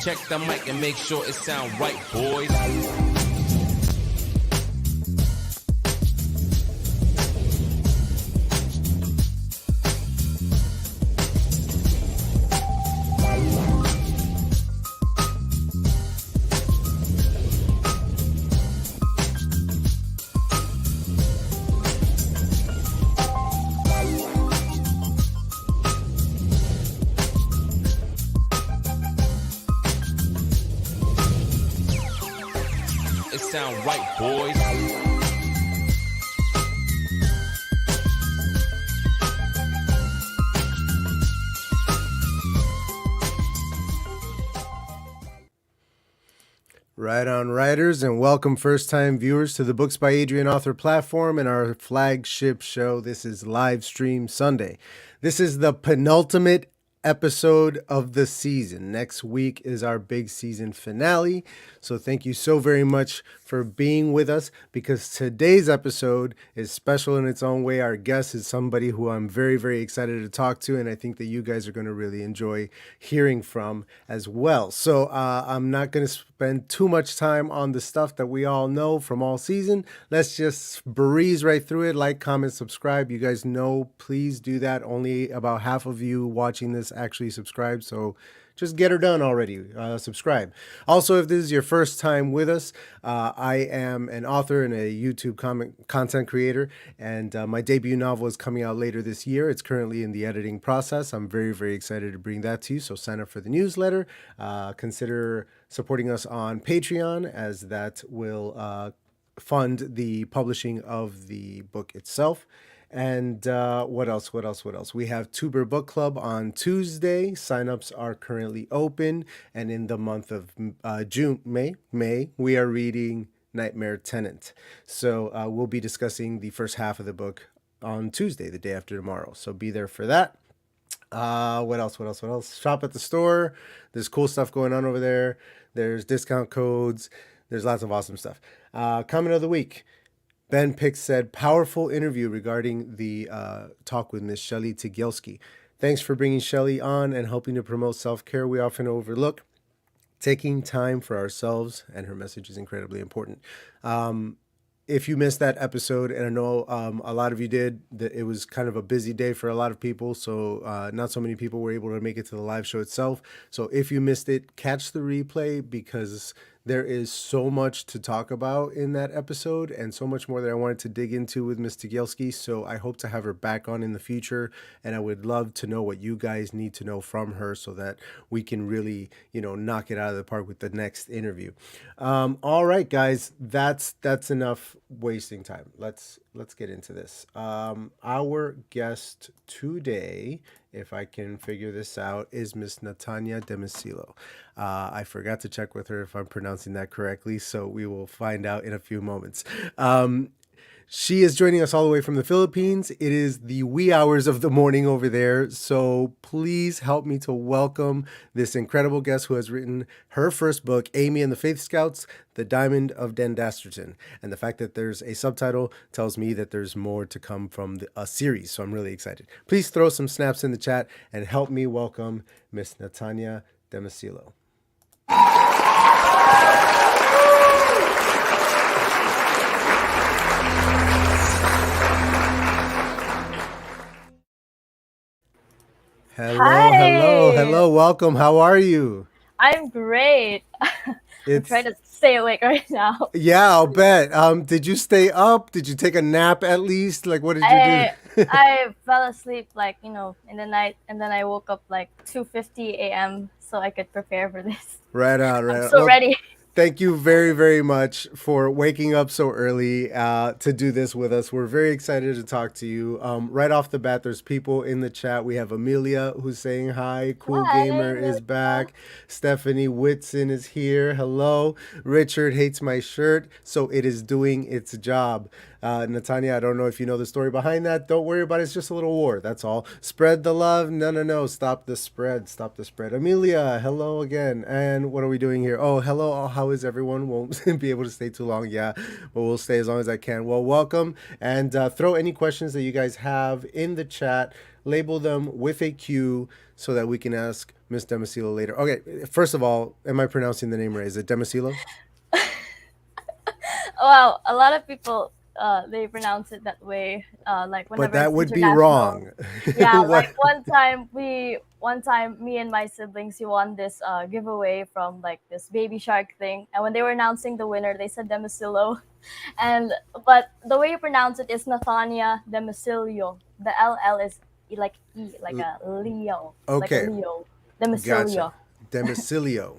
Check the mic and make sure it sound right, boys. It sound right, boys. Right on, writers, and welcome first-time viewers to the Books by Adrian Author platform and our flagship show. This is Livestream Sunday. This is the penultimate episode of the season. Next week is our big season finale. So thank you so very much for being with us, because today's episode is special in its own way. Our guest is somebody who I'm very, very excited to talk to, and I think that you guys are going to really enjoy hearing from as well. So I'm not going to spend too much time on the stuff that we all know from all season. Let's just breeze right through it. Like, comment, subscribe. You guys know, please do that. Only about half of you watching this actually subscribe, so just get her done already. Subscribe. Also, if this is your first time with us, I am an author and a YouTube content creator, and my debut novel is coming out later this year. It's currently in the editing process. I'm very, very excited to bring that to you, so sign up for the newsletter. Consider supporting us on Patreon, as that will fund the publishing of the book itself. And what else? We have Tuber Book Club on Tuesday. Signups are currently open. And in the month of May, we are reading Nightmare Tenant. So we'll be discussing the first half of the book on Tuesday, the day after tomorrow. So be there for that. What else? Shop at the store. There's cool stuff going on over there. There's discount codes. There's lots of awesome stuff. Comment of the week. Ben Pick said, powerful interview regarding the talk with Miss Shelley Tigielski. Thanks for bringing Shelley on and helping to promote self-care we often overlook. Taking time for ourselves, and her message is incredibly important. If you missed that episode, and I know a lot of you did, it was kind of a busy day for a lot of people, so not so many people were able to make it to the live show itself. So if you missed it, catch the replay, because there is so much to talk about in that episode, and so much more that I wanted to dig into with Ms. Tigielski. So I hope to have her back on in the future, and I would love to know what you guys need to know from her, so that we can really, knock it out of the park with the next interview. All right, guys, that's enough wasting time. Let's get into this. Our guest today, if I can figure this out, is Miss Nathania Demecillo. I forgot to check with her if I'm pronouncing that correctly, so we will find out in a few moments. She is joining us all the way from the Philippines. It is the wee hours of the morning over there, so please help me to welcome this incredible guest who has written her first book, Amy and the Faith Scouts, The Diamond of Dandasterton. And the fact that there's a subtitle tells me that there's more to come from a series, so I'm really excited. Please throw some snaps in the chat and help me welcome Miss Nathania Demecillo. Hello. Welcome. How are you? I'm great. I'm trying to stay awake right now. Yeah, I'll bet. Did you stay up? Did you take a nap at least? Like, what did you do? I fell asleep in the night, and then I woke up like 2:50 a.m. so I could prepare for this. Right on. I'm so ready. Thank you very, very much for waking up so early to do this with us. We're very excited to talk to you. Right off the bat, there's people in the chat. We have Amelia who's saying hi. Cool Hi, Gamer is back. Stephanie Whitson is here. Hello. Richard hates my shirt, so it is doing its job. Nathania, I don't know if you know the story behind that. Don't worry about it. It's just a little war. That's all. Spread the love. No, no, no. Stop the spread. Stop the spread. Amelia, hello again. And what are we doing here? Oh, hello. Oh, how is everyone? Won't be able to stay too long. Yeah, but we'll stay as long as I can. Well, welcome. And throw any questions that you guys have in the chat. Label them with a Q so that we can ask Miss Demecillo later. Okay, first of all, am I pronouncing the name right? Is it Demecillo? Well, a lot of people they pronounce it that way. Like But whenever that it's would be international. wrong. Yeah, What? like one time me and my siblings we won this giveaway from like this baby shark thing, and when they were announcing the winner, they said Demicillo, and but the way you pronounce it is Nathania Demecillo. The LL is like E, like a Leo, like a Okay, Leo. gotcha. Demicillo. Demecillo.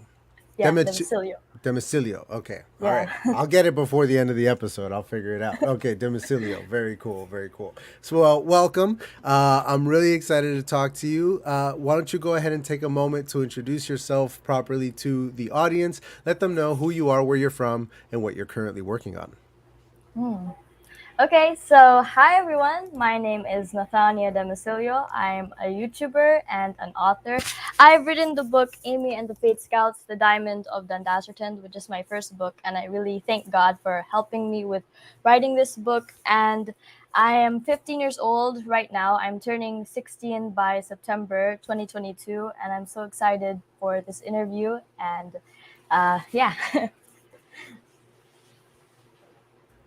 Yeah, Demici- Demicillo. Demicilio. Okay. All right. Yeah. I'll get it before the end of the episode. I'll figure it out. Okay. Demicilio. Very cool. Very cool. So, welcome. I'm really excited to talk to you. Why don't you go ahead and take a moment to introduce yourself properly to the audience? Let them know who you are, where you're from, and what you're currently working on. Okay, so hi everyone. My name is Nathania Demecillo. I'm a YouTuber and an author. I've written the book Amy and the Fate Scouts, The Diamond of Dandasterton, which is my first book, and I really thank God for helping me with writing this book. And I am 15 years old right now. I'm turning 16 by September 2022, and I'm so excited for this interview. And yeah.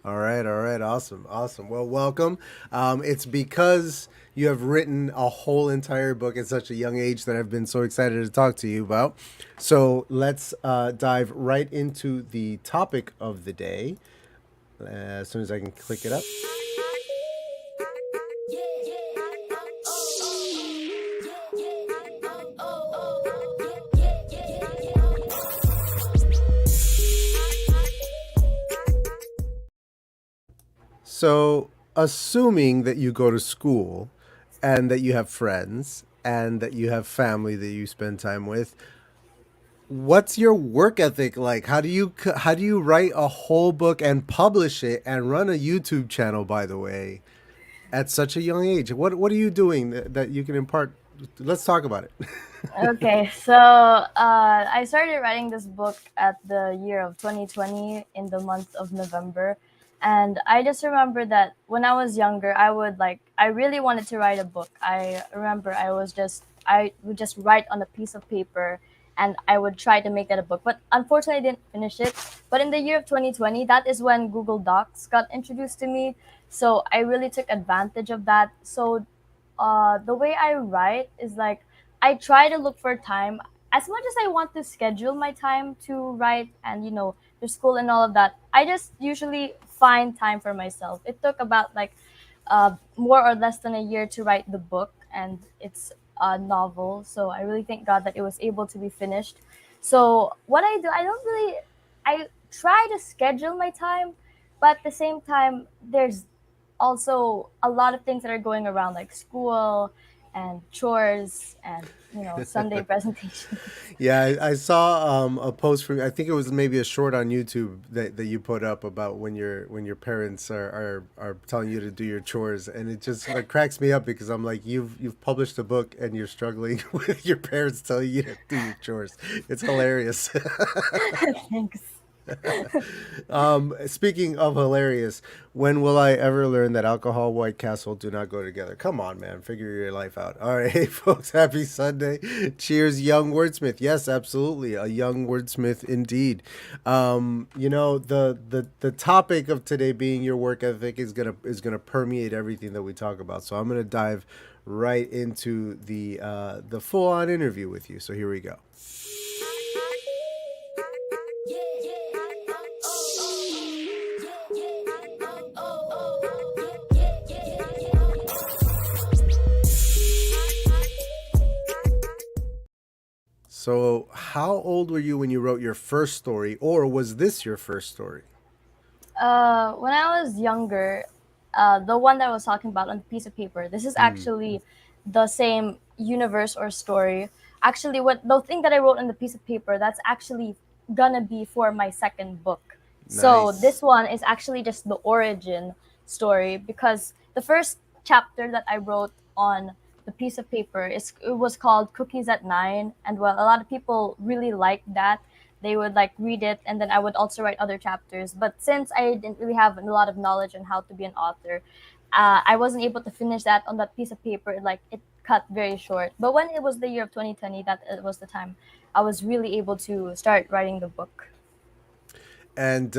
All right, all right, awesome, awesome. Well, welcome. It's because you have written a whole entire book at such a young age that I've been so excited to talk to you about. So let's dive right into the topic of the day as soon as I can click it up. So, assuming that you go to school and that you have friends and that you have family that you spend time with, what's your work ethic like? How do you write a whole book and publish it and run a YouTube channel, by the way, at such a young age? What are you doing that you can impart? Let's talk about it. Okay, so I started writing this book at the year of 2020 in the month of November. And I just remember that when I was younger, I really wanted to write a book. I remember I would just write on a piece of paper and I would try to make that a book. But unfortunately, I didn't finish it. But in the year of 2020, that is when Google Docs got introduced to me. So I really took advantage of that. So the way I write is like I try to look for time as much as I want to schedule my time to write and the school and all of that. I just usually find time for myself. It took about like more or less than a year to write the book, and it's a novel. So I really thank God that it was able to be finished. So what I do, I try to schedule my time, but at the same time, there's also a lot of things that are going around like school and chores and Sunday presentation. Yeah, I saw a post from, I think it was maybe a short on YouTube that you put up about when your parents are telling you to do your chores, and it just like cracks me up because I'm like, you've published a book and you're struggling with your parents telling you to do your chores. It's hilarious. Thanks. Speaking of hilarious, when will I ever learn that alcohol, White Castle do not go together? Come on, man, figure your life out. All right, hey folks, happy Sunday. Cheers, young wordsmith. Yes, absolutely, a young wordsmith indeed. The topic of today being your work ethic is gonna permeate everything that we talk about. So I'm gonna dive right into the full on interview with you. So here we go. So, how old were you when you wrote your first story, or was this your first story? When I was younger, the one that I was talking about on the piece of paper, this is actually the same universe or story. Actually, what the thing that I wrote on the piece of paper, that's actually gonna be for my second book. So this Nice. one is actually just the origin story because the first chapter that I wrote on the piece of paper it was called Cookies at Nine, and well, a lot of people really liked that. They would like read it, and then I would also write other chapters. But since I didn't really have a lot of knowledge on how to be an author, I wasn't able to finish that on that piece of paper. Like it cut very short. But when it was the year of 2020, that it was the time I was really able to start writing the book. And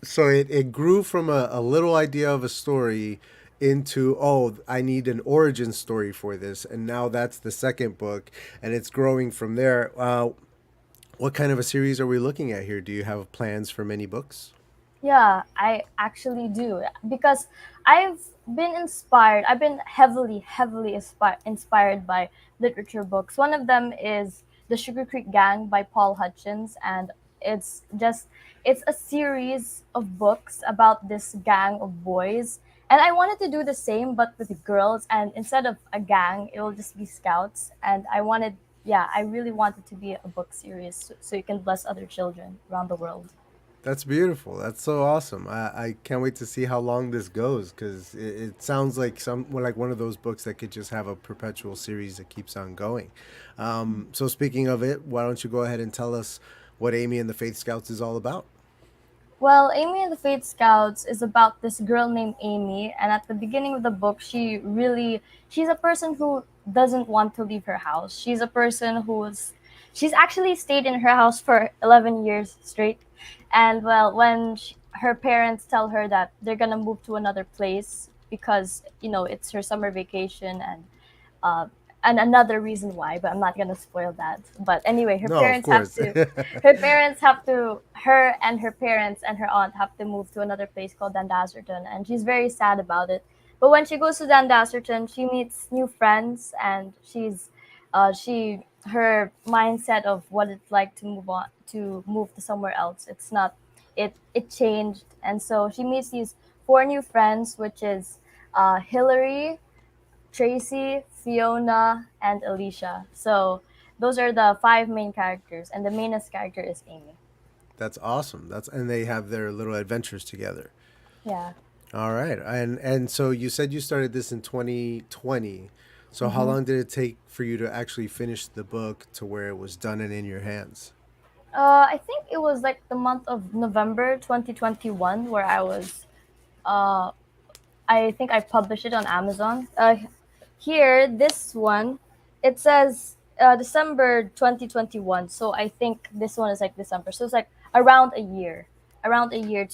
so it grew from a little idea of a story into, oh, I need an origin story for this. And now that's the second book, and it's growing from there. What kind of a series are we looking at here? Do you have plans for many books? Yeah, I actually do because I've been inspired. I've been heavily inspired by literature books. One of them is The Sugar Creek Gang by Paul Hutchins, and it's just it's a series of books about this gang of boys. And I wanted to do the same but with girls, and instead of a gang, it will just be scouts. And I really wanted to be a book series so you can bless other children around the world. That's beautiful. That's so awesome. I can't wait to see how long this goes because it sounds like like one of those books that could just have a perpetual series that keeps on going. So speaking of it, why don't you go ahead and tell us what Amy and the Faith Scouts is all about? Well, Amy and the Faith Scouts is about this girl named Amy, and at the beginning of the book, she's a person who doesn't want to leave her house. She's a person she's actually stayed in her house for 11 years straight. And well, when her parents tell her that they're gonna move to another place because it's her summer vacation, uh, and another reason why, but I'm not gonna spoil that. But anyway, No, of course. her and her parents and her aunt have to move to another place called Dandasterton, and she's very sad about it. But when she goes to Dandasterton, she meets new friends, and she her mindset of what it's like to move to somewhere else. It's not it changed, and so she meets these four new friends, which is Hillary, Tracy, Fiona, and Alicia. So those are the five main characters, and the mainest character is Amy. That's awesome. And they have their little adventures together. Yeah. All right. And so you said you started this in 2020. So how Mm-hmm. long did it take for you to actually finish the book to where it was done and in your hands? I think it was like the month of November 2021 where uh, I think I published it on Amazon. Here, this one, it says December 2021. So I think this one is like December. So it's like around a year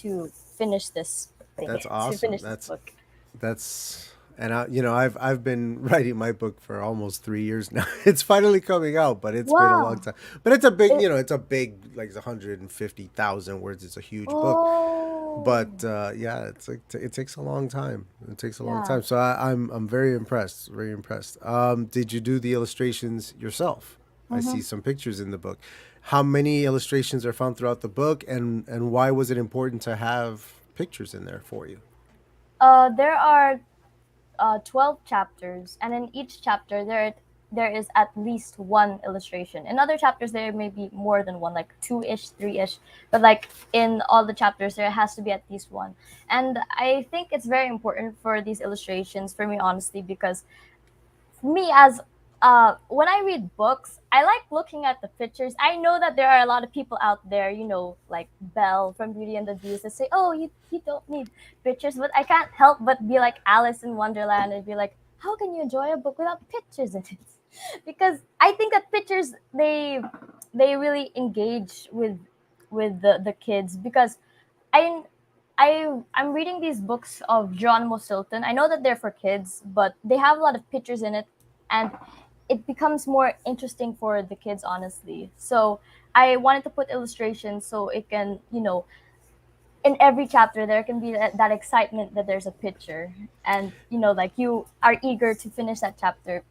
to finish this thing, That's to awesome. finish this book. That's and I've been writing my book for almost 3 years now. It's finally coming out, but it's been a long Wow. time. But it's a big, It, it's a big, like, 150,000 words. It's a huge book. oh, But yeah, it's like it takes a long time. It takes a long yeah. time. So I'm very impressed. Very impressed. Did you do the illustrations yourself? I Mm-hmm. see some pictures in the book. How many illustrations are found throughout the book, and why was it important to have pictures in there for you? There are 12 chapters, and in each chapter there is at least one illustration. In other chapters there may be more than one, like two-ish, three-ish, but like in all the chapters there has to be at least one. And I think it's very important for these illustrations for me, honestly, because me as when I read books, I like looking at the pictures. I know that there are a lot of people out there, like Belle from Beauty and the Beast, that say, "Oh, you don't need pictures," but I can't help but be like Alice in Wonderland and be like, "How can you enjoy a book without pictures in it?" Because I think that pictures they really engage with the kids because I I'm reading these books of Geronimo Stilton. I know that they're for kids, but they have a lot of pictures in it, and it becomes more interesting for the kids, honestly. So I wanted to put illustrations so it can, in every chapter there can be that excitement that there's a picture, and like you are eager to finish that chapter.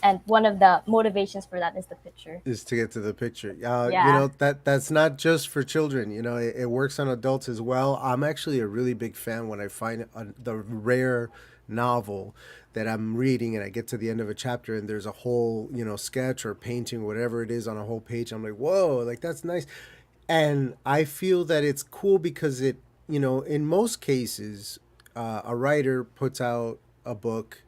And one of the motivations for that is the picture. Is to get to the picture. Yeah. That's not just for children. It works on adults as well. I'm actually a really big fan when I find the rare novel that I'm reading and I get to the end of a chapter and there's a whole, sketch or painting, whatever it is, on a whole page. I'm like, whoa, like that's nice. And I feel that it's cool because in most cases, a writer puts out a book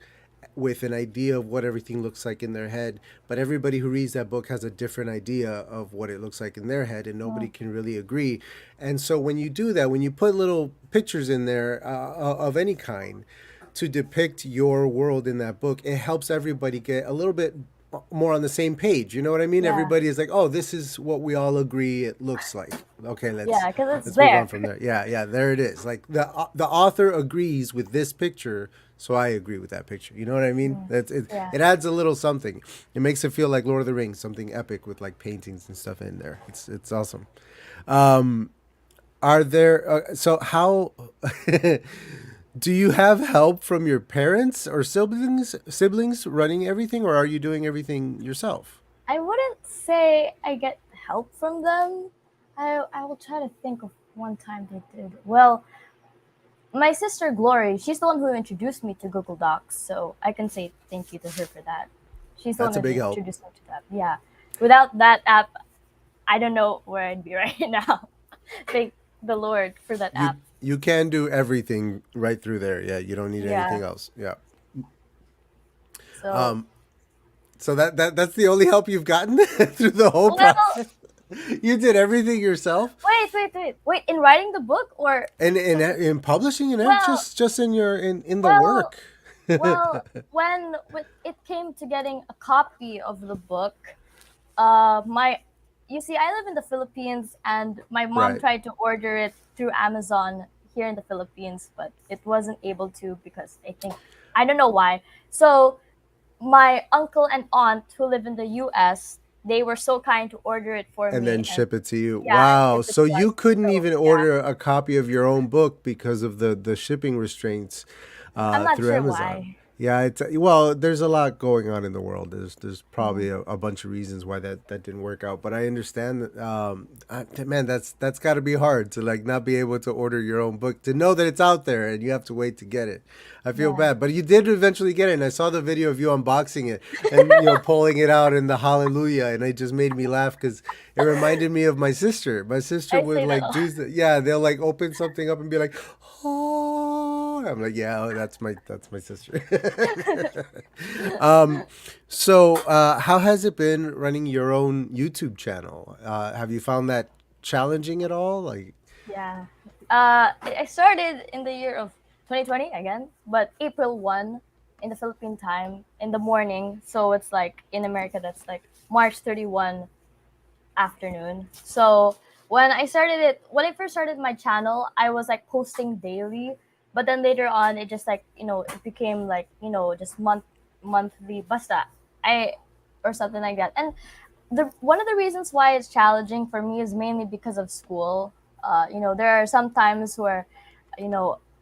with an idea of what everything looks like in their head, but everybody who reads that book has a different idea of what it looks like in their head, and nobody Mm. can really agree. And so when you do that, when you put little pictures in there of any kind to depict your world in that book, it helps everybody get a little bit more on the same page. You know what I mean? Yeah. Everybody is like, "Oh, this is what we all agree it looks like." Okay, Yeah, because it's let's move on there. from there. Yeah, yeah, there it is. Like the author agrees with this picture, so I agree with that picture. You know what I mean? Mm. That's it. Yeah. It adds a little something. It makes it feel like Lord of the Rings, something epic with like paintings and stuff in there. It's awesome. Are there so how do you have help from your parents or siblings running everything, or are you doing everything yourself? I wouldn't say I get help from them. I will try to think of one time they did. Well, my sister Glory, she's the one who introduced me to Google Docs, so I can say thank you to her for that. She's the one That's a who big help. introduced me to that. Yeah. Without that app, I don't know where I'd be right now. Thank the Lord for that You app. you can do everything right through there. Yeah, you don't need anything Yeah. else. Yeah. So, So that's the only help you've gotten through the whole well, process. You did everything yourself, wait. In writing the book, or and in publishing and well, just in your in the well, work. well, when it came to getting a copy of the book, my you see, I live in the Philippines, and my mom Right. tried to order it through Amazon here in the Philippines, but it wasn't able to because I don't know why. So my uncle and aunt who live in the US, they were so kind to order it for And then me, and ship it to you. yeah, and Wow. ship it So to you us. couldn't So even yeah, order a copy of your own book because of the shipping restraints I'm not through sure Amazon. why. Yeah, it's well, there's a lot going on in the world. There's probably Mhm. a bunch of reasons why that didn't work out. But I understand that man, that's got to be hard to like not be able to order your own book, to know that it's out there and you have to wait to get it. I feel Yeah. bad, but you did eventually get it. And I saw the video of you unboxing it and pulling it out in the hallelujah, and it just made me laugh because it reminded me of my sister. My sister I would say that a like lot. do yeah, they'll like open something up and be like, oh, I'm like, yeah, oh, that's my sister. So how has it been running your own YouTube channel? Have you found that challenging at all? Like, Yeah. I started in the year of 2020 again, but April 1 in the Philippine time in the morning. So it's like in America, that's like March 31 afternoon. So when I first started my channel, I was like posting daily. But then later on, it just like, it became like, just monthly basta. I, or something like that. And the one of the reasons why it's challenging for me is mainly because of school. There are some times where,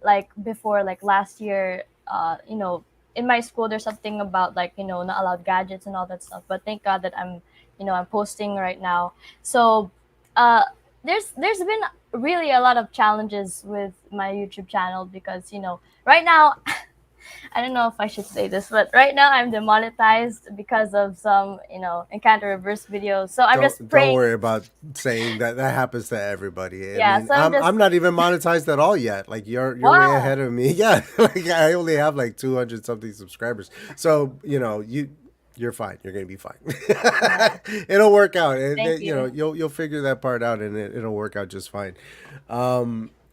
like before, like last year, in my school, there's something about like not allowed gadgets and all that stuff. But thank God that I'm posting right now. So, uh, there's been really a lot of challenges with my YouTube channel because right now I don't know if I should say this, but right now I'm demonetized because of some, encounter reverse videos. So I'm just don't praying. worry about saying that. That happens to everybody. I Yeah, mean, so I'm just I'm not even monetized at all yet. Like you're way wow. ahead of me. Yeah, like I only have like 200 something subscribers. So you're fine. You're gonna be fine. Yeah, It'll work out. thank you. You'll figure that part out, and it'll work out just fine.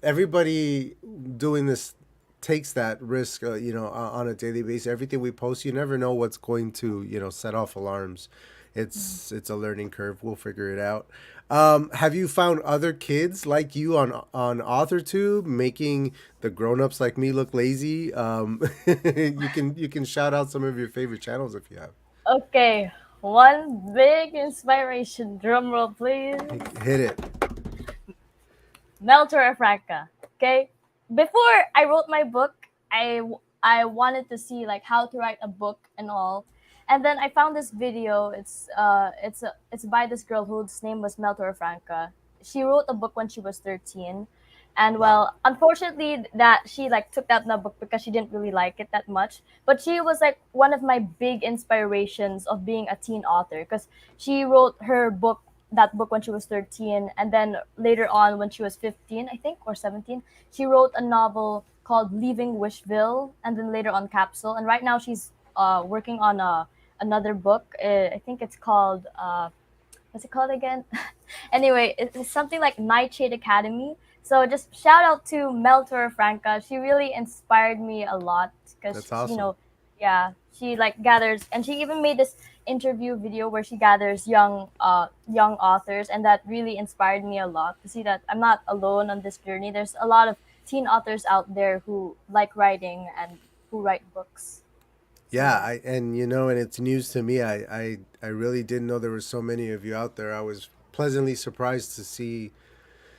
Everybody doing this takes that risk, on a daily basis. Everything we post, you never know what's going to, set off alarms. It's a learning curve. We'll figure it out. Have you found other kids like you on AuthorTube making the grown-ups like me look lazy? You can shout out some of your favorite channels if you have. Okay, one big inspiration. Drum roll, please. Hit it. Meltora Franca. Okay, before I wrote my book, I wanted to see like how to write a book and all, and then I found this video. It's by this girl whose name was Meltora Franca. She wrote a book when she was 13, and Wow. well, unfortunately, that she like took that notebook because she didn't really like it that much. But she was like one of my big inspirations of being a teen author because she wrote that book when she was 13, and then later on when she was 15, I think, or 17, she wrote a novel called Leaving Wishville, and then later on Capsule. And right now she's working on another book. I think it's called what's it called again? Anyway, it's something like Nightshade Academy. So just shout out to Mel Franca. She really inspired me a lot because That's awesome. yeah, she like gathers, and she even made this interview video where she gathers young authors, and that really inspired me a lot to see that I'm not alone on this journey. There's a lot of teen authors out there who like writing and who write books. So Yeah, yeah. and it's news to me. I really didn't know there were so many of you out there. I was pleasantly surprised to see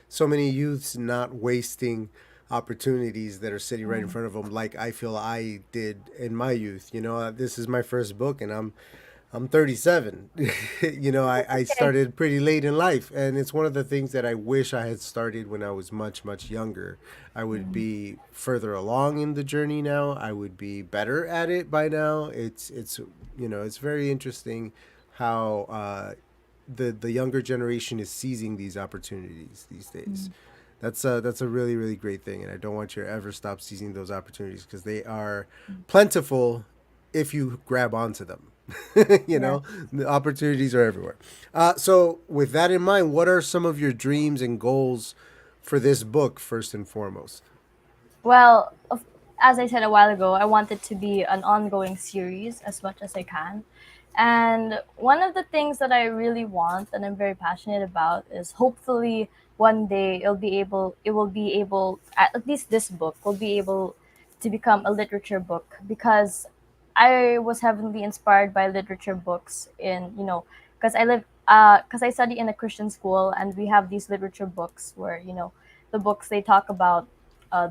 so many youths not wasting opportunities that are sitting right in Mm. front of them, like I feel I did in my youth. This is my first book, and I'm 37. I Okay. started pretty late in life, and it's one of the things that I wish I had started when I was much, much younger. I would Mm. be further along in the journey now. I would be better at it by now. It's very interesting how the younger generation is seizing these opportunities these days. Mm. That's a really really great thing, and I don't want you to ever stop seizing those opportunities because they are plentiful if you grab onto them. Yeah. The opportunities are everywhere. So, with that in mind, what are some of your dreams and goals for this book, first and foremost? Well, as I said a while ago, I want it to be an ongoing series as much as I can. And one of the things that I really want and I'm very passionate about is hopefully one day it will be able, at least this book will be able to become a literature book, because I was heavily inspired by literature books because because I study in a Christian school, and we have these literature books where, the books they talk about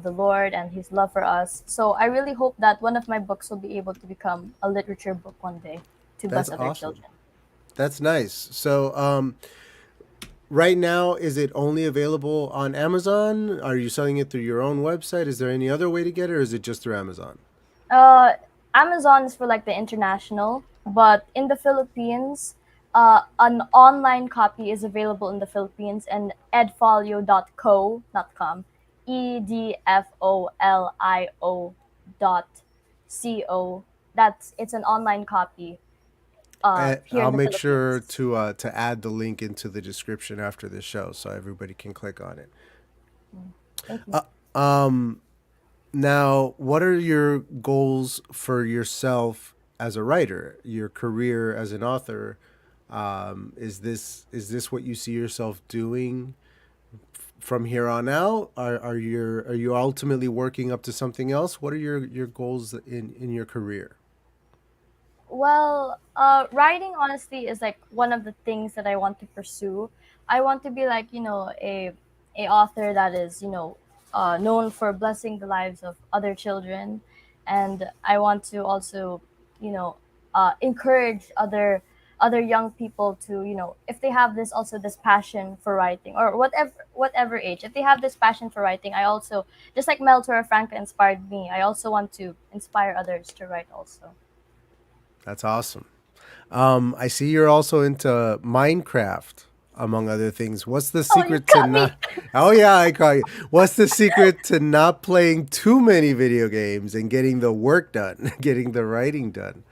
the Lord and His love for us. So I really hope that one of my books will be able to become a literature book one day to That's bless other awesome. children. That's nice. So, right now, is it only available on Amazon? Are you selling it through your own website? Is there any other way to get it, or is it just through Amazon? Uh, Amazon is for like the international, but in the Philippines, an online copy is available in the Philippines, and edfolio.co.com, edfolio.co. It's an online copy here I'll in the make sure Philippines. to add the link into the description after the show so everybody can click on it. Thank you. Um, Now, what are your goals for yourself as a writer? Your career as an author? Is this what you see yourself doing from here on out? Are you ultimately working up to something else? What are your goals in your career? Well, writing honestly is like one of the things that I want to pursue. I want to be like, a author that is, known for blessing the lives of other children, and I want to also, encourage other young people to, if they have this passion for writing, or whatever age, if they have this passion for writing, I also, just like Mel Franca inspired me, I also want to inspire others to write also. That's awesome. I see you're also into Minecraft, among other things. What's the Oh, you secret to got me. not? Oh yeah, I call you. What's the secret to not playing too many video games and getting the work done, getting the writing done?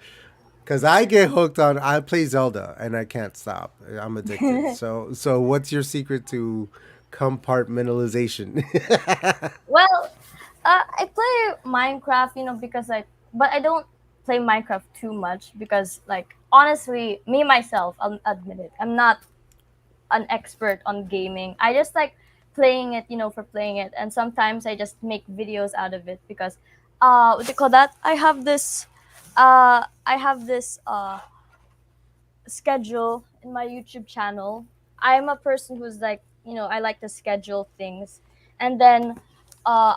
Because I get hooked on. I play Zelda and I can't stop. I'm addicted. So what's your secret to compartmentalization? Well, I play Minecraft, because but I don't play Minecraft too much because, like, honestly, me myself, I'll admit it, I'm not an expert on gaming. I just like playing it, for playing it, and sometimes I just make videos out of it because, what do you call that? I have this schedule in my YouTube channel. I'm a person who's like, I like to schedule things, and then uh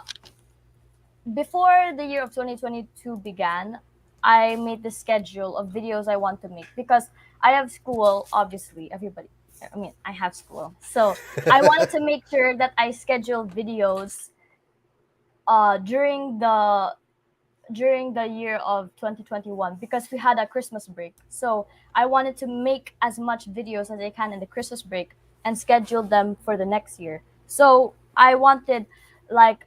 before the year of 2022 began, I made the schedule of videos I want to make because I have school, obviously, everybody. I mean, I have school. So I wanted to make sure that I schedule videos during the year of 2021 because we had a Christmas break. So I wanted to make as much videos as I can in the Christmas break and schedule them for the next year. So I wanted like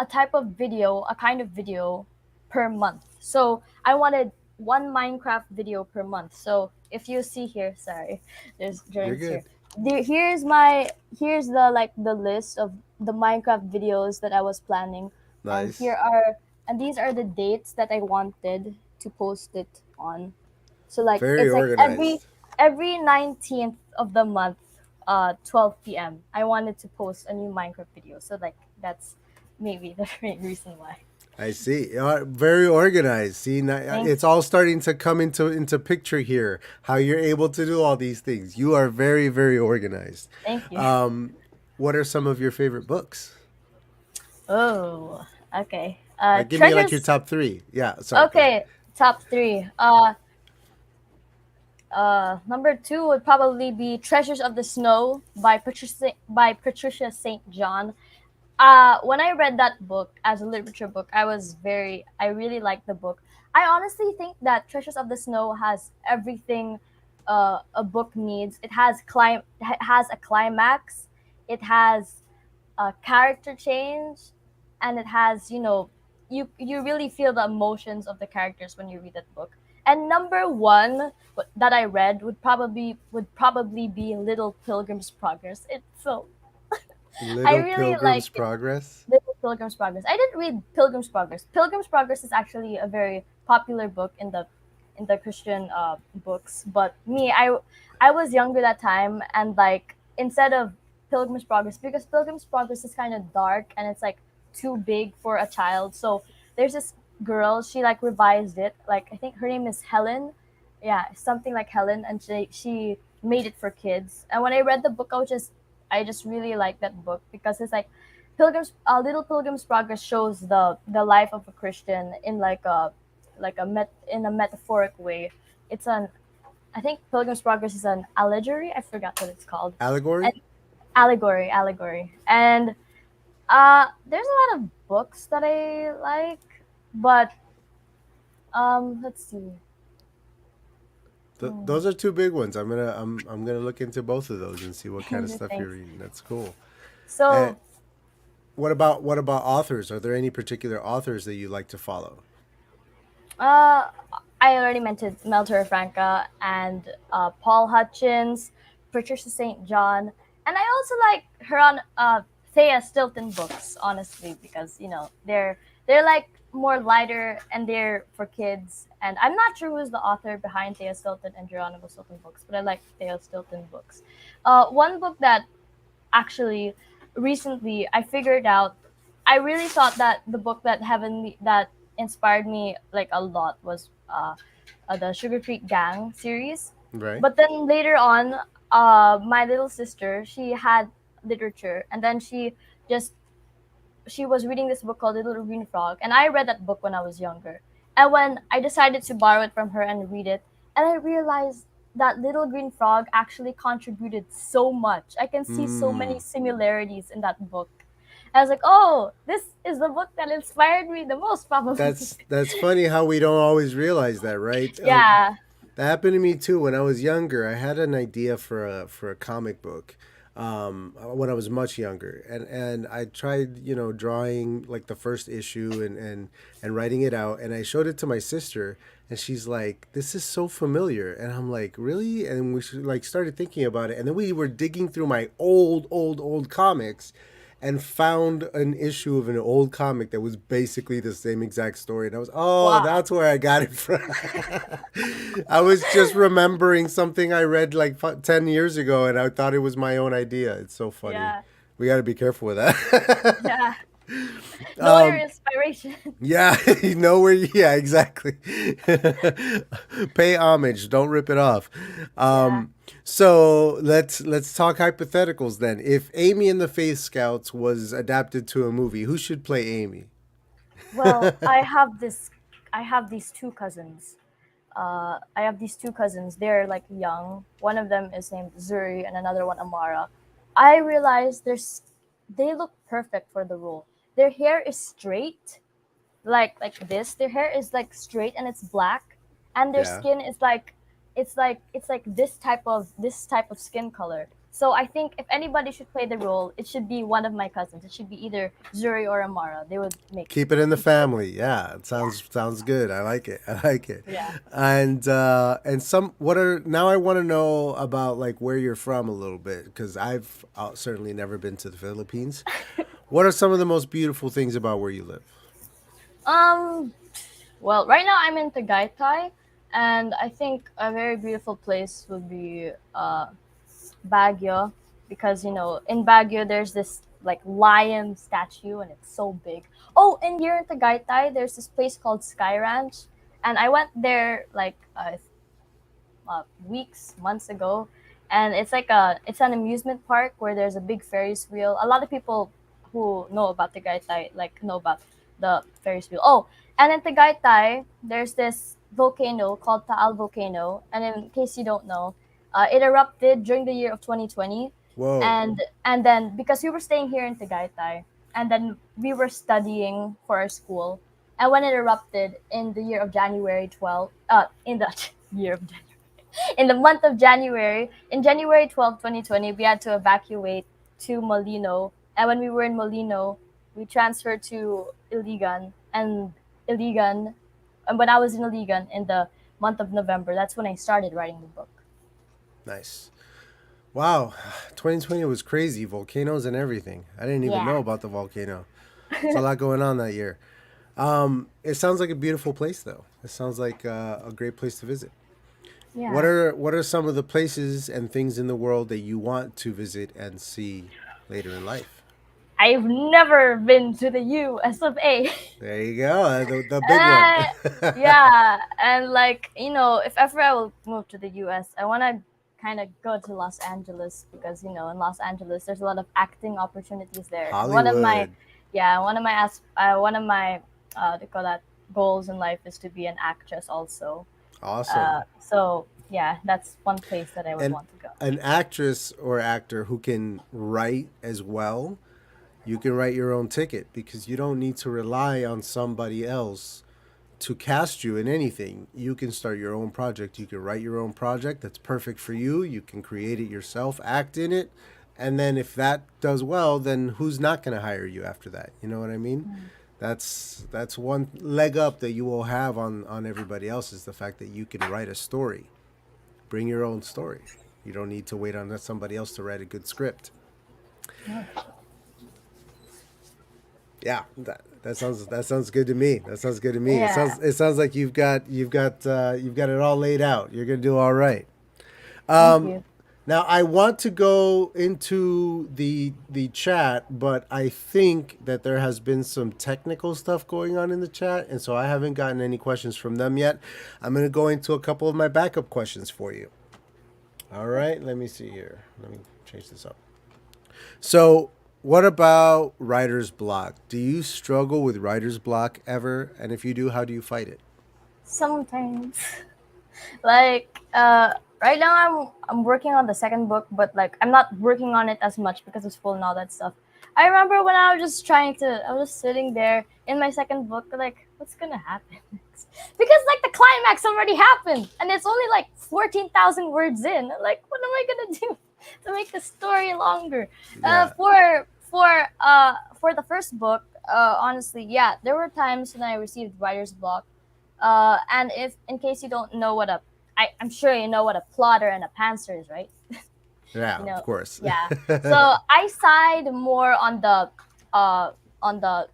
a type of video, a kind of video per month. So I wanted one Minecraft video per month. So if you see here, sorry, there's You're germs good. here. Here's the like the list of the Minecraft videos that I was planning, and Nice. these are the dates that I wanted to post it on. So like Very it's like organized. every 19th of the month, 12 p.m. I wanted to post a new Minecraft video. So like that's maybe the main reason why. I see. Very organized. See, Thank it's all starting to come into picture here. How you're able to do all these things. You are very, very organized. thank you. What are some of your favorite books? Oh, okay. Give me like your Treasures. top three. Yeah. Sorry. Go ahead. Okay, top three. Number two would probably be Treasures of the Snow by Patricia St. John. When I read that book as a literature book, I really liked the book. I honestly think that Treasures of the Snow has everything a book needs. It has a climax, it has a character change, and it has you really feel the emotions of the characters when you read that book. And number one that I read would probably be Little Pilgrim's Progress. It's so I Little really Pilgrim's like Progress. Little Pilgrim's Progress. I didn't read Pilgrim's Progress. Pilgrim's Progress is actually a very popular book in the Christian books. But me, I was younger that time, and like instead of Pilgrim's Progress, because Pilgrim's Progress is kind of dark and it's like too big for a child. So there's this girl. She like revised it. Like I think her name is Helen. Yeah, something like Helen, and she made it for kids. And when I read the book, I just really like that book because it's like Little Pilgrim's Progress shows the life of a Christian in in a metaphoric way. It's an I think Pilgrim's Progress is an allegory. I forgot what it's called. And Allegory. allegory. And there's a lot of books that I like, but let's see. Those are two big ones. I'm gonna look into both of those and see what kind of stuff you're Thanks. reading. That's cool. And So what about authors? Are there any particular authors that you like to follow? Uh, I already mentioned Mel Franca and Paul Hutchins, Patricia St. John, and I also like her on Thea Stilton books, honestly, because they're like more lighter and they're for kids. And I'm not sure who's the author behind Thea Stilton and Geronimo Stilton books, but I like Thea Stilton books. One book that actually recently I figured out I really thought that the book that inspired me like a lot was the Sugar Creek Gang series. Right. But then later on, my little sister, she had literature, and then just she was reading this book called The Little Green Frog, and I read that book when I was younger. And when I decided to borrow it from her and read it, and I realized that Little Green Frog actually contributed so much. I can see so many Mm. similarities in that book. I was like, oh, this is the book that inspired me the most, probably. That's funny how we don't always realize that, right? Yeah. That happened to me too when I was younger. I had an idea for a comic book when I was much younger, and I tried drawing like the first issue and writing it out, and I showed it to my sister, and she's like, "This is so familiar," and I'm like, "Really?" And we like started thinking about it, and then we were digging through my old comics and found an issue of an old comic that was basically the same exact story. And I was, oh, Wow. that's where I got it from. I was just remembering something I read like 10 years ago and I thought it was my own idea. It's so funny. Yeah. We got to be careful with that. Yeah. Know your inspiration. Yeah, you know where. Yeah, exactly. Pay homage. Don't rip it off. Yeah. So let's talk hypotheticals then. If Amy and the Faith Scouts was adapted to a movie, who should play Amy? Well, I have these two cousins. I have these two cousins. They're like young. One of them is named Zuri, and another one Amara. I realized they look perfect for the role. Their hair is straight, like this. Their hair is like straight and it's black, and their Yeah. skin is like it's like this type of skin color. So I think if anybody should play the role, it should be one of my cousins. It should be either Zuri or Amara. They would make Keep it in the keep it. family. Yeah, it sounds good. I like it. I like it. Yeah. And some what are now I want to know about like where you're from a little bit because I've certainly never been to the Philippines. What are some of the most beautiful things about where you live? Um. Well, right now I'm in Tagaytay, and I think a very beautiful place would be Baguio, because in Baguio there's this like lion statue and it's so big. Oh, and here in Tagaytay there's this place called Sky Ranch, and I went there like weeks, months ago, and it's an amusement park where there's a big Ferris wheel. A lot of people who know about Tagaytay like know about the Ferris wheel. Oh, and in Tagaytay there's this volcano called Taal volcano, and in case you don't know, it erupted during the year of 2020, Whoa. and then because we were staying here in Tagaytay, and then we were studying for our school, and when it erupted in the year of January 12, in the year of in the month of January, in January 12, 2020, we had to evacuate to Molino. And when we were in Molino, we transferred to Iligan. And when I was in Iligan in the month of November, that's when I started writing the book. Nice. Wow, 2020 was crazy. Volcanoes and everything. I didn't even Yeah. know about the volcano. It's a lot going on that year. It sounds like a beautiful place, though. It sounds like a great place to visit. Yeah. What are some of the places and things in the world that you want to visit and see later in life? I've never been to the US of A. There you go, the big Uh, one. yeah, and like if ever I will move to the US, I want to kind of go to Los Angeles, because in Los Angeles there's a lot of acting opportunities there. And Hollywood. one of my they call that goals in life is to be an actress also. Awesome. So yeah, that's one place that I would And want to go. an actress or actor who can write as well, you can write your own ticket because you don't need to rely on somebody else to cast you in anything. You can start your own project. You can write your own project that's perfect for you. You can create it yourself, act in it. And then if that does well, then who's not going to hire you after that? You know what I mean? That's one leg up that you will have on everybody else is the fact that you can write a story. Bring your own story. You don't need to wait on somebody else to write a good script. Yeah, that sounds good to me. That sounds good to me. Yeah. It sounds like you've got it all laid out. You're gonna do all right. Thank you. Now I want to go into the chat, but I think that there has been some technical stuff going on in the chat, and so I haven't gotten any questions from them yet. I'm gonna go into a couple of my backup questions for you. All right, let me see here. Let me change this up. So, what about writer's block? Do you struggle with writer's block ever? And if you do, how do you fight it? Sometimes. Like right now I'm working on the second book, but like I'm not working on it as much because of school and all that stuff. I remember when I was sitting there in my second book, like what's gonna happen next? Because like the climax already happened and it's only like 14,000 words in. Like what am I gonna do to make the story longer? Yeah. For the first book, honestly, yeah, there were times when I received writer's block. And if, in case you don't know I'm sure you know what a plotter and a pantser is, right? Yeah, You of know, course. yeah. So I side more on the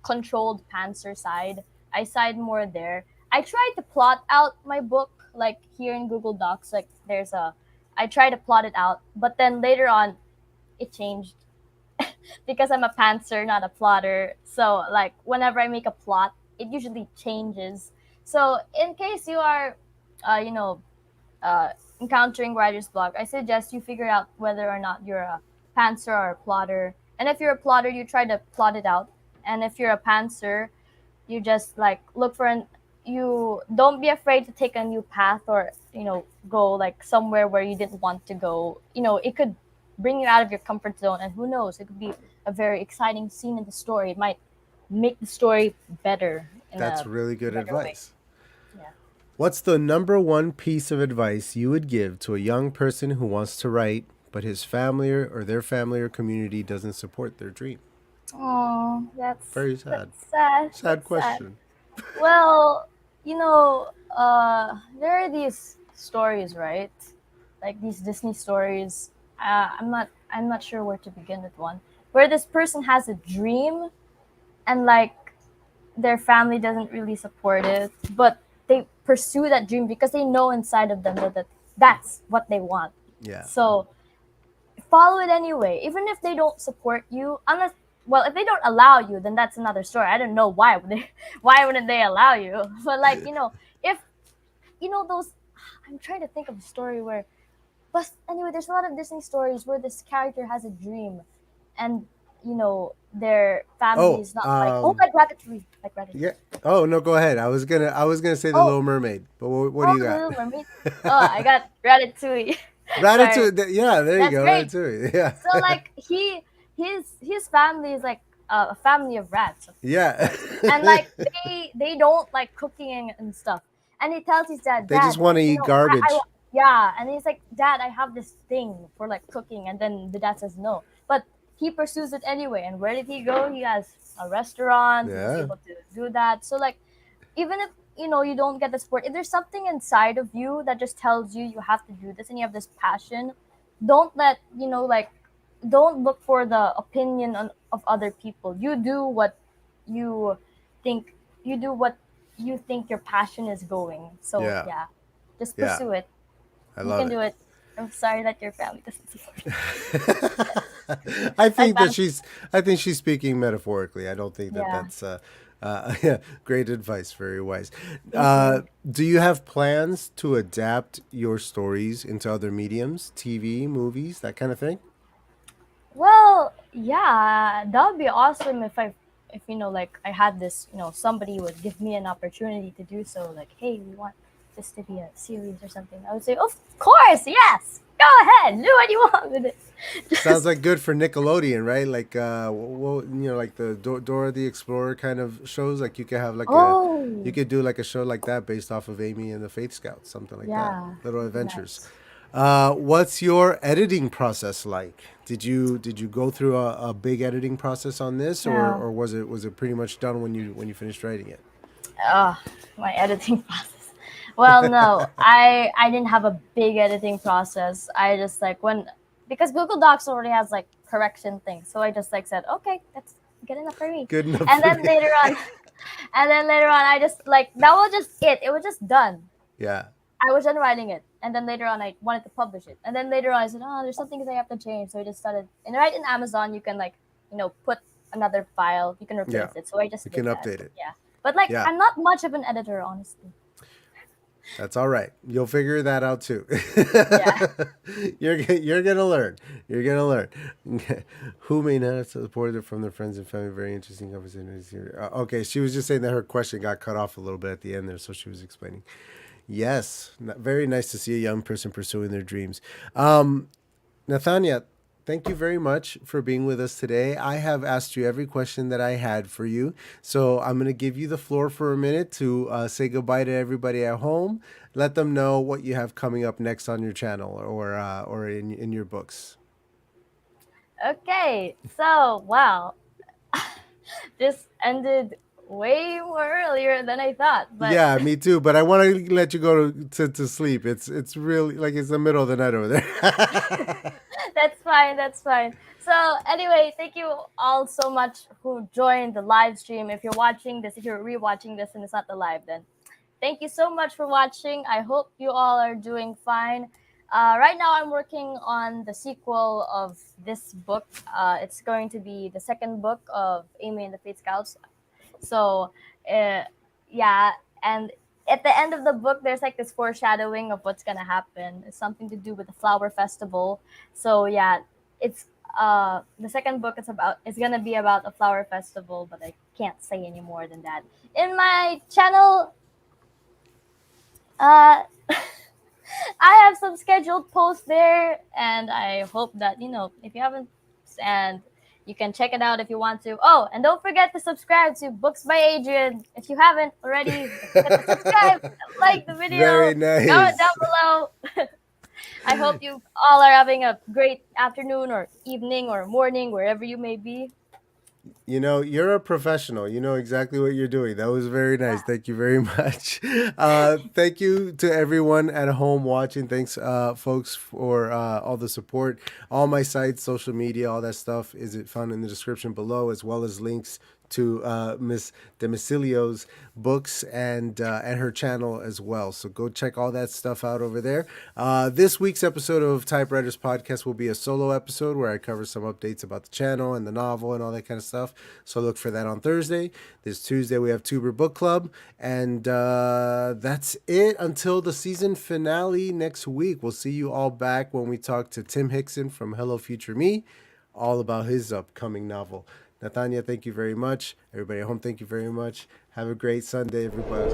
controlled pantser side. I side more there. I tried to plot out my book like here in Google Docs. Like I tried to plot it out, but then later on, it changed because I'm a pantser, not a plotter. So like whenever I make a plot, it usually changes. So in case you are, uh, you know, encountering writer's block, I suggest you figure out whether or not you're a pantser or a plotter. And if you're a plotter, you try to plot it out. And if you're a pantser, you just like look for you don't be afraid to take a new path, or go like somewhere where you didn't want to go. It could bring you out of your comfort zone, and who knows, it could be a very exciting scene in the story. It might make the story better in That's a really good better way. advice. Yeah. What's the number one piece of advice you would give to a young person who wants to write but his family or their family or community doesn't support their dream? Oh, Very sad. that's sad. Sad That's sad. question. Well, there are these stories, right? Like these Disney stories. I'm not sure where to begin with one. Where this person has a dream, and like their family doesn't really support it, but they pursue that dream because they know inside of them that that's what they want. Yeah. So follow it anyway, even if they don't support you. Unless, well, if they don't allow you, then that's another story. I don't know why would they, why wouldn't they allow you? But like if those, I'm trying to think of a story where, but anyway, there's a lot of Disney stories where this character has a dream, and their family Oh, is not like Ratatouille, like Ratatouille. yeah. Oh no, go ahead. I was gonna say the Oh, Little Mermaid, but what do you The got? Little Mermaid. Oh, I got Ratatouille. Sorry, Ratatouille. Yeah, there you that's go. great. Ratatouille. Yeah. So like his family is like a family of rats, Yeah. and like they don't like cooking and stuff. And he tells his dad, They just Dad, want to eat garbage. yeah. And he's like, Dad, I have this thing for like cooking. And then the dad says no, but he pursues it anyway. And where did he go? He has a restaurant. He was Yeah. able to do that. So like, even if you don't get the support, if there's something inside of you that just tells you you have to do this and you have this passion, don't let don't look for the opinion of other people. You do what you think. You do what you think your passion is going. So Yeah. yeah, just Yeah. pursue it. I You love can it. do it. I'm sorry that your family doesn't support you. I think fam- she's speaking metaphorically. I don't think that Yeah. that's yeah, great advice. Very wise. Thank you. Do you have plans to adapt your stories into other mediums, TV, movies, that kind of thing? Well, yeah, that would be awesome if like I had this, somebody would give me an opportunity to do so. Like, hey, we want this to be a series or something. I would say, of course, yes, go ahead, do what you want with it. Sounds Just like good for Nickelodeon, right? Like, like the Dora the Explorer kind of shows. Like, you could have like you oh could do like a show like that based off of Amy and the Faith Scouts, something like that. yeah, Little adventures. nice. What's your editing process like? Did you go through a big editing process on this, Yeah. or was it pretty much done when you finished writing it? My editing process. Well, no, I didn't have a big editing process. I just like because Google Docs already has like correction things, so I just like said, okay, that's good enough for me. Good enough And for then me. later on, I just like that was just it. It was just done. Yeah. I was done writing it, and then later on I wanted to publish it, and then later on I said, oh, there's some things I have to change, so I just started. And right in Amazon, you can like put another file, you can replace Yeah. it. So I just You did can that. update it. Yeah, but like Yeah. I'm not much of an editor, honestly. That's all right. You'll figure that out too. Yeah. You're gonna learn. You're gonna learn. Who may not have supported it from their friends and family? Very interesting conversation here. Okay, she was just saying that her question got cut off a little bit at the end there, so she was explaining. Yes, very nice to see a young person pursuing their dreams. Nathania, thank you very much for being with us today. I have asked you every question that I had for you. So I'm going to give you the floor for a minute to say goodbye to everybody at home. Let them know what you have coming up next on your channel or in your books. Okay, so wow, this ended way more earlier than I thought, but Yeah, me too. But I want to let you go to sleep. It's really like it's the middle of the night over there. that's fine. That's fine. So anyway, thank you all so much who joined the live stream. If you're watching this, if you're rewatching this and it's not the live, then thank you so much for watching. I hope you all are doing fine. Right now, I'm working on the sequel of this book. It's going to be the second book of Amy and the Faith Scouts. So, yeah, and at the end of the book, there's like this foreshadowing of what's gonna happen. It's something to do with the flower festival. So yeah, it's the second book is gonna be about a flower festival, but I can't say any more than that. In my channel, uh, I have some scheduled posts there, and I hope that if you haven't, and you can check it out if you want to. Oh, and don't forget to subscribe to Books by Adrian if you haven't already. Don't forget to subscribe, like the video, Very nice. comment down below. I hope you all are having a great afternoon or evening or morning, wherever you may be. You know, you're a professional. You know exactly what you're doing. That was very nice. Thank you very much. Thank you to everyone at home watching. Thanks, folks, for all the support. All my sites, social media, all that stuff is found in the description below, as well as links to Miss Demecillo's books and her channel as well. So go check all that stuff out over there. This week's episode of Typewriters Podcast will be a solo episode where I cover some updates about the channel and the novel and all that kind of stuff. So look for that on Thursday. This Tuesday we have Tuber Book Club, and that's it until the season finale next week. We'll see you all back when we talk to Tim Hickson from Hello Future Me, all about his upcoming novel. Nathania, thank you very much. Everybody at home, thank you very much. Have a great Sunday, everybody.